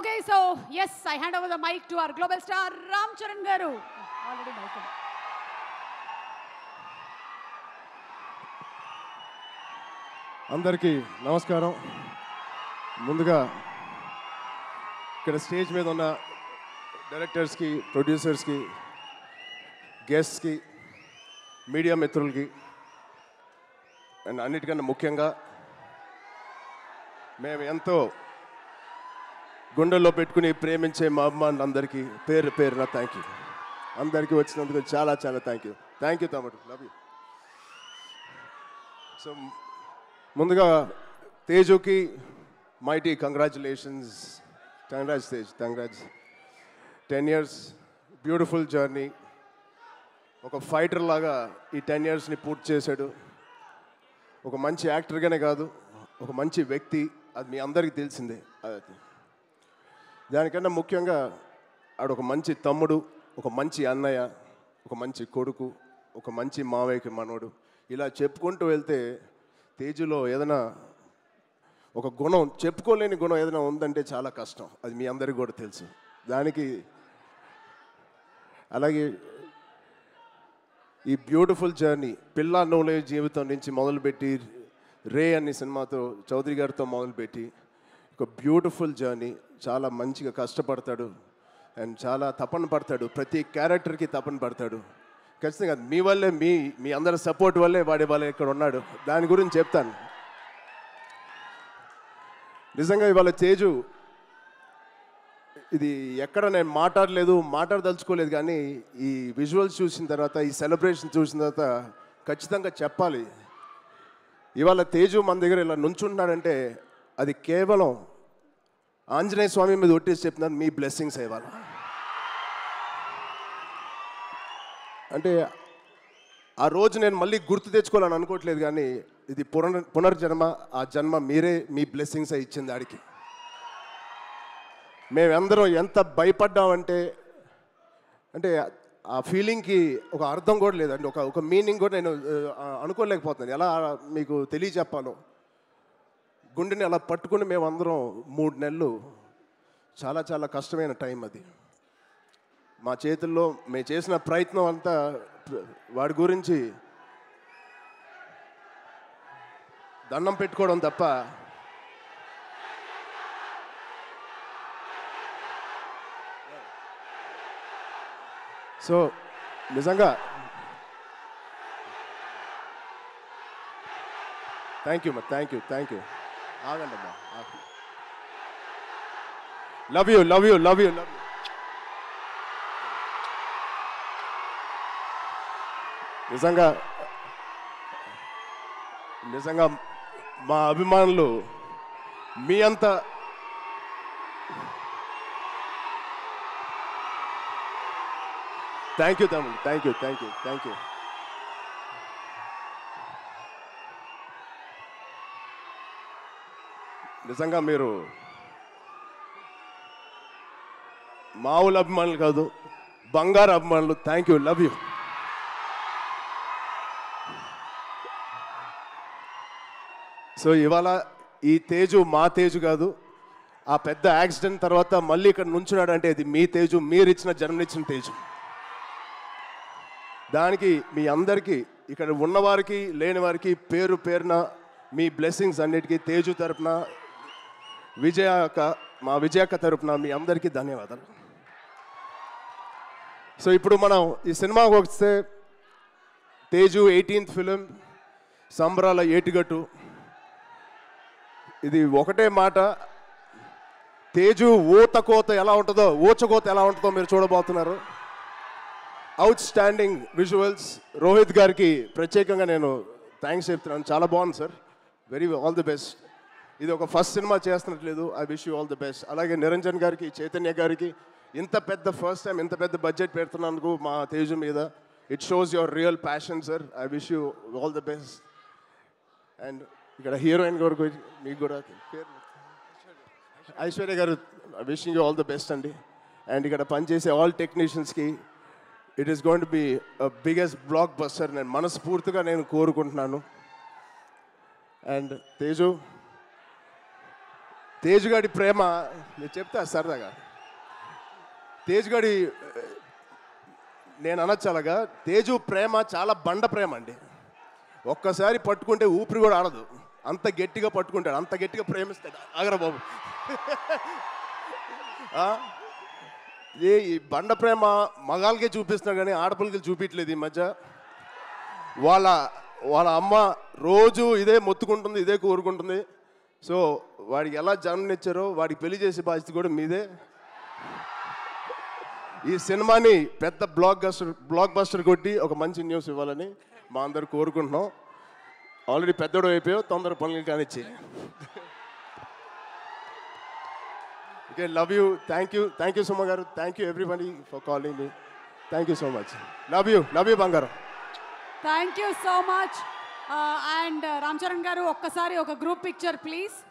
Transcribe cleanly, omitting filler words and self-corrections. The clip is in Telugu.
Okay, so yes, I hand over the mic to our global star Ram Charan Garu. Already mic. అందరికీ నమస్కారం. ముందుగా ఇక్కడ స్టేజ్ మీద ఉన్న డైరెక్టర్స్కి, ప్రొడ్యూసర్స్కి, గెస్ట్స్కి, మీడియా మిత్రులకి అండ్ అన్నిటికన్నా ముఖ్యంగా మేము ఎంతో గుండెల్లో పెట్టుకుని ప్రేమించే మా అభిమానులందరికీ పేరు పేరున థ్యాంక్ యూ. అందరికీ వచ్చినందుకు చాలా చాలా థ్యాంక్ యూ తమ్ముడు, లవ్ యూ. సో ముందుగా తేజుకి mighty congratulations. Tej, congrats. 10 years beautiful journey. ఒక ఫైటర్ లాగా ఈ 10 yearsని పూర్తి చేశాడు. ఒక మంచి యాక్టర్గానే కాదు, ఒక మంచి వ్యక్తి, అది మీ అందరికీ తెలిసిందే. దానికన్నా ముఖ్యంగా ఆడు ఒక మంచి తమ్ముడు, ఒక మంచి అన్నయ్య, ఒక మంచి కొడుకు, ఒక మంచి మావయ్యకి మనోడు. ఇలా చెప్పుకుంటూ వెళ్తే తేజులో ఏదైనా ఒక గుణం, చెప్పుకోలేని గుణం ఏదైనా ఉందంటే చాలా కష్టం. అది మీ అందరికీ కూడా తెలుసు. దానికి అలాగే ఈ బ్యూటిఫుల్ జర్నీ పిల్ల నోలే జీవితం నుంచి మొదలుపెట్టి రే అనే సినిమాతో చౌదరి గారితో మొదలుపెట్టి ఒక బ్యూటిఫుల్ జర్నీ. చాలా మంచిగా కష్టపడతాడు అండ్ చాలా తపన పడతాడు. ప్రతి క్యారెక్టర్కి తపన పడతాడు. ఖచ్చితంగా మీ వల్లే, మీ అందరి సపోర్ట్ వల్లే వాడే వాళ్ళే ఇక్కడ ఉన్నాడు. దాని గురించి చెప్తాను. నిజంగా ఇవాళ తేజు ఇది ఎక్కడ నేను మాట్లాడదలుచుకోలేదు, కానీ ఈ విజువల్స్ చూసిన తర్వాత, ఈ సెలబ్రేషన్ చూసిన తర్వాత ఖచ్చితంగా చెప్పాలి. ఇవాళ తేజు మన దగ్గర ఇలా నుంచుంటున్నాడంటే అది కేవలం ఆంజనేయ స్వామి మీద ఒట్టేసి చెప్తున్నాను, మీ బ్లెస్సింగ్స్ ఇవ్వాలి. అంటే ఆ రోజు నేను మళ్ళీ గుర్తు తెచ్చుకోవాలని అనుకోవట్లేదు, కానీ ఇది పునర్జన్మ. ఆ జన్మ మీరే, మీ బ్లెస్సింగ్స్ ఇచ్చింది ఆడికి. మేమందరం ఎంత భయపడ్డామంటే, అంటే ఆ ఫీలింగ్కి ఒక అర్థం కూడా లేదండి, ఒక మీనింగ్ కూడా నేను అనుకోలేకపోతున్నాను. ఎలా మీకు తెలియచెప్పాలో. గుండెని అలా పట్టుకుని మేమందరం 3 నెలలు చాలా చాలా కష్టమైన టైం అది. మా చేతుల్లో మేము చేసిన ప్రయత్నం అంతా వాడి గురించి దండం పెట్టుకోవడం తప్ప సో నిజంగా థ్యాంక్ యూ. ఆగండి అమ్మా. Love you. నిజంగా మా అభిమానులు మీ అంత థ్యాంక్ యూ తమ్ముడు, థ్యాంక్ యూ. నిజంగా మీరు మామూలు అభిమానులు కాదు, బంగారు అభిమానులు. Thank you, love you. So ఇవాళ ఈ తేజు మా తేజు కాదు. ఆ పెద్ద యాక్సిడెంట్ తర్వాత మళ్ళీ ఇక్కడ నుంచున్నాడు అంటే ఇది మీ తేజు, మీరిచ్చిన జన్మనిచ్చిన తేజు. దానికి మీ అందరికీ, ఇక్కడ ఉన్నవారికి లేని వారికి పేరు పేరున మీ బ్లెస్సింగ్స్ అన్నిటికీ తేజు తరపున, మా విజయక్క తరపున మీ అందరికీ ధన్యవాదాలు. సో ఇప్పుడు మనం ఈ సినిమాకి వస్తే తేజు 18th ఫిలిం, సంబరాల ఏటిగట్టు. ఇది ఒకటే మాట, తేజు ఊచకోత ఎలా ఉంటుందో మీరు చూడబోతున్నారు. Out standing visuals. రోహిత్ గారికి ప్రత్యేకంగా నేను థ్యాంక్స్ చెప్తున్నాను. చాలా బాగుంది సార్, ఆల్ ది బెస్ట్. ఇది ఒక ఫస్ట్ సినిమా చేస్తున్నట్లేదు. I wish you all the best. అలాగే నిరంజన్ గారికి, చైతన్య గారికి ఇంత పెద్ద ఫస్ట్ టైం ఇంత పెద్ద బడ్జెట్ పెడుతున్నందుకు మా తేజు మీద it shows your real passion sir. I wish you all the best. And ఇక్కడ హీరోయిన్ గారు మీకు కూడా ఐశ్వర్య గారు, wishing you all the best అండి. అండ్ ఇక్కడ పనిచేసే ఆల్ టెక్నీషియన్స్కి it is going to be biggest blockbuster నేను మనస్ఫూర్తిగా కోరుకుంటున్నాను. అండ్ తేజు తేజుగాడి ప్రేమ నేను చెప్తా సరదాగా. తేజుగాడి నేను అనొచ్చు అలాగా, తేజు ప్రేమ చాలా బండ ప్రేమ అండి. ఒక్కసారి పట్టుకుంటే ఊపిరి కూడా ఆడదు, అంత గట్టిగా పట్టుకుంటాడు, అంత గట్టిగా ప్రేమిస్తాడు. ఆగరా బాబు. ఈ బండ ప్రేమ మగాళ్ళకే చూపిస్తున్నాడు కానీ ఆడపిల్లకి చూపించలేదు ఈ మధ్య. వాళ్ళ అమ్మ రోజు ఇదే మొత్తుకుంటుంది, ఇదే కోరుకుంటుంది. సో వాడికి ఎలా జన్మనిచ్చారో వాడికి పెళ్లి చేసే బాధ్యత కూడా మీదే. ఈ సినిమాని పెద్ద బ్లాక్ బస్టర్ కొట్టి ఒక మంచి న్యూస్ ఇవ్వాలని మా అందరు కోరుకుంటున్నాం. ఆల్రెడీ పెద్దోడు అయిపోయావు, తొందర పనులు కానిచ్చి. Okay, love you. Thank you Suma గారు. Thank you everybody for calling me. Thank you so much. Love you బంగారం. Thank you so much. And Ram Charan గారు ఒక్కసారి ఒక గ్రూప్ పిక్చర్ ప్లీజ్.